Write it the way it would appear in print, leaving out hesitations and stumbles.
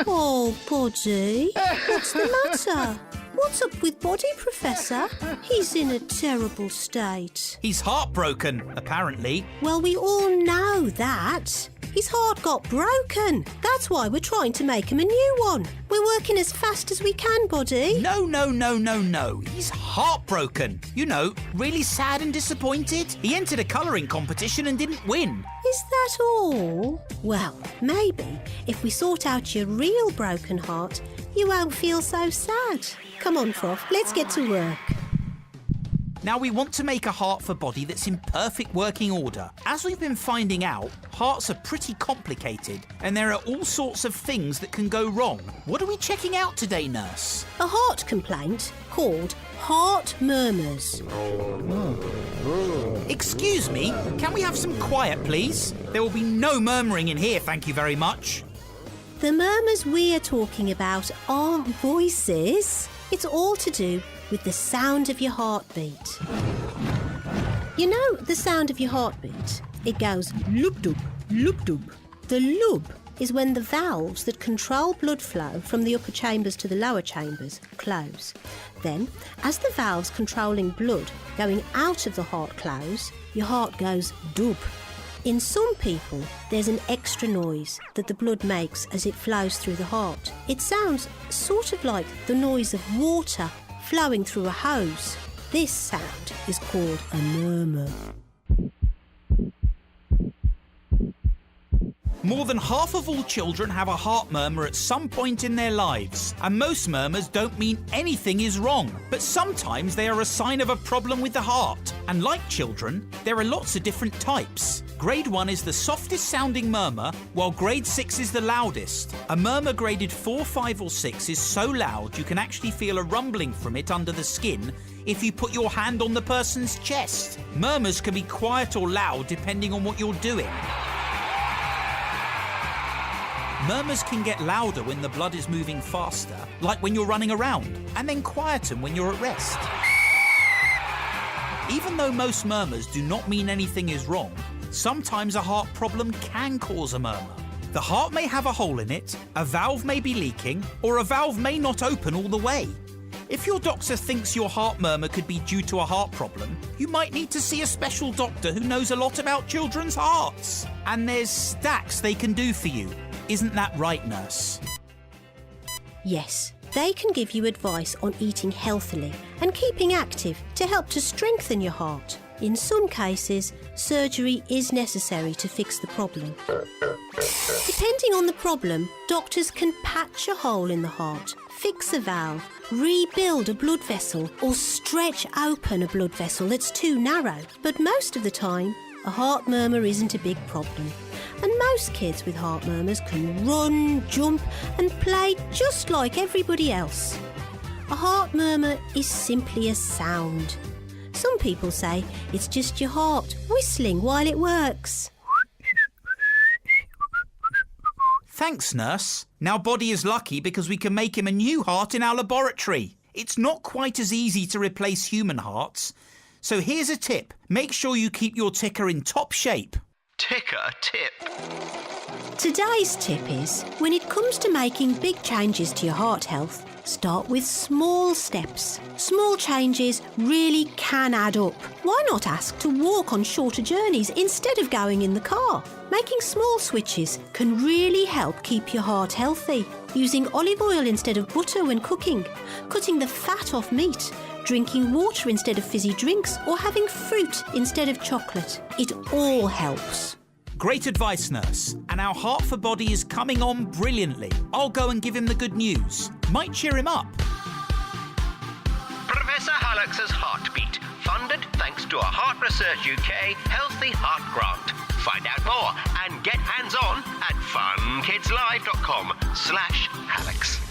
Oh, Buddy, what's the matter? What's up with Buddy, Professor? He's in a terrible state. He's heartbroken, apparently. Well, we all know that. His heart got broken. That's why we're trying to make him a new one. We're working as fast as we can, Buddy. No. He's heartbroken. You know, really sad and disappointed. He entered a colouring competition and didn't win. Is that all? Well, maybe if we sort out your real broken heart, you won't feel so sad. Come on, Prof, let's get to work. Now, we want to make a heart for Body that's in perfect working order. As we've been finding out, hearts are pretty complicated, and there are all sorts of things that can go wrong. What are we checking out today, nurse? A heart complaint called heart murmurs. Excuse me, can we have some quiet, please? There will be no murmuring in here, thank you very much. The murmurs we are talking about aren't voices. It's all to do with the sound of your heartbeat. You know the sound of your heartbeat? It goes loop-doop, loop-doop. The loop is when the valves that control blood flow from the upper chambers to the lower chambers close. Then, as the valves controlling blood going out of the heart close, your heart goes doop. In some people, there's an extra noise that the blood makes as it flows through the heart. It sounds sort of like the noise of water flowing through a hose. This sound is called a murmur. More than half of all children have a heart murmur at some point in their lives, and most murmurs don't mean anything is wrong, but sometimes they are a sign of a problem with the heart. And like children, there are lots of different types. Grade 1 is the softest sounding murmur, while grade 6 is the loudest. A murmur graded 4, 5 or 6 is so loud you can actually feel a rumbling from it under the skin if you put your hand on the person's chest. Murmurs can be quiet or loud depending on what you're doing. Murmurs can get louder when the blood is moving faster, like when you're running around, and then quieter when you're at rest. Even though most murmurs do not mean anything is wrong, sometimes a heart problem can cause a murmur. The heart may have a hole in it, a valve may be leaking, or a valve may not open all the way. If your doctor thinks your heart murmur could be due to a heart problem, you might need to see a special doctor who knows a lot about children's hearts. And there's stacks they can do for you. Isn't that right, nurse? Yes, they can give you advice on eating healthily and keeping active to help to strengthen your heart. In some cases, surgery is necessary to fix the problem. Depending on the problem, doctors can patch a hole in the heart, fix a valve, rebuild a blood vessel, or stretch open a blood vessel that's too narrow. But most of the time, a heart murmur isn't a big problem. And most kids with heart murmurs can run, jump and play just like everybody else. A heart murmur is simply a sound. Some people say it's just your heart whistling while it works. Thanks, nurse. Now Body is lucky because we can make him a new heart in our laboratory. It's not quite as easy to replace human hearts. So here's a tip. Make sure you keep your ticker in top shape. Ticker tip. Today's tip is, when it comes to making big changes to your heart health, start with small steps. Small changes really can add up. Why not ask to walk on shorter journeys instead of going in the car? Making small switches can really help keep your heart healthy. Using olive oil instead of butter when cooking, cutting the fat off meat, drinking water instead of fizzy drinks, or having fruit instead of chocolate. It all helps. Great advice, nurse. And our heart for Body is coming on brilliantly. I'll go and give him the good news. Might cheer him up. Professor Hallux's Heartbeat, funded thanks to a Heart Research UK Healthy Heart Grant. Find out more and get hands-on at funkidslive.com/Hallux.